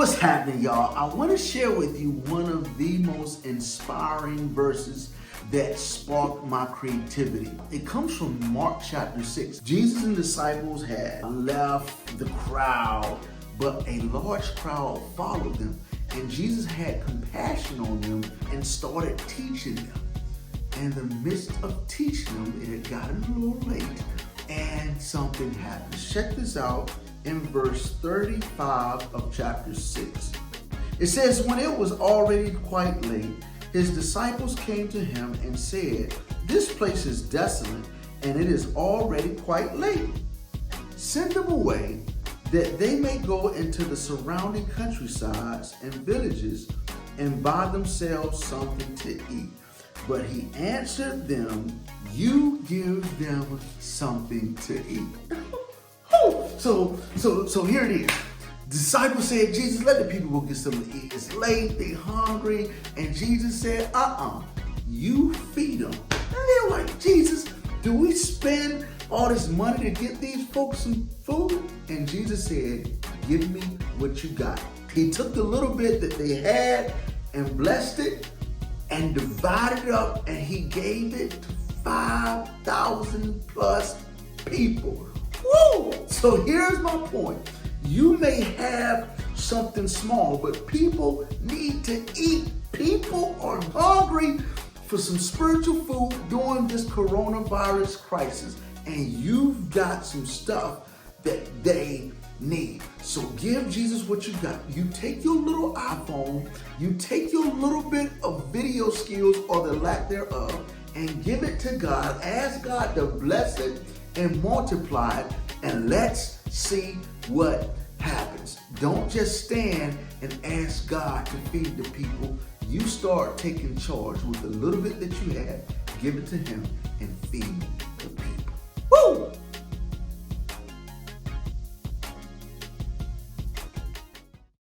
What's happening, y'all? I want to share with you one of the most inspiring verses that sparked my creativity. It comes from Mark chapter 6. Jesus and disciples had left the crowd, but a large crowd followed them. And Jesus had compassion on them and started teaching them. In the midst of teaching them, it had gotten a little late and something happened. Check this out in verse 35 of chapter 6. It says, when it was already quite late, his disciples came to him and said, this place is desolate and it is already quite late. Send them away that they may go into the surrounding countrysides and villages and buy themselves something to eat. But he answered them, you give them something to eat. So here it is. Disciples said, Jesus, let the people go get something to eat. It's late, they hungry. And Jesus said, you feed them. And they're like, Jesus, do we spend all this money to get these folks some food? And Jesus said, give me what you got. He took the little bit that they had and blessed it and divided it up, and he gave it to 5,000 plus people. Woo! So here's my point. You may have something small, but people need to eat. People are hungry for some spiritual food during this coronavirus crisis, and you've got some stuff that they need. So give Jesus what you got. You take your little iPhone, you take your little bit of video skills or the lack thereof, and give it to God. Ask God to bless it and multiply it, and let's see what happens. Don't just stand and ask God to feed the people. You start taking charge with the little bit that you have, give it to him, and feed the people. Woo!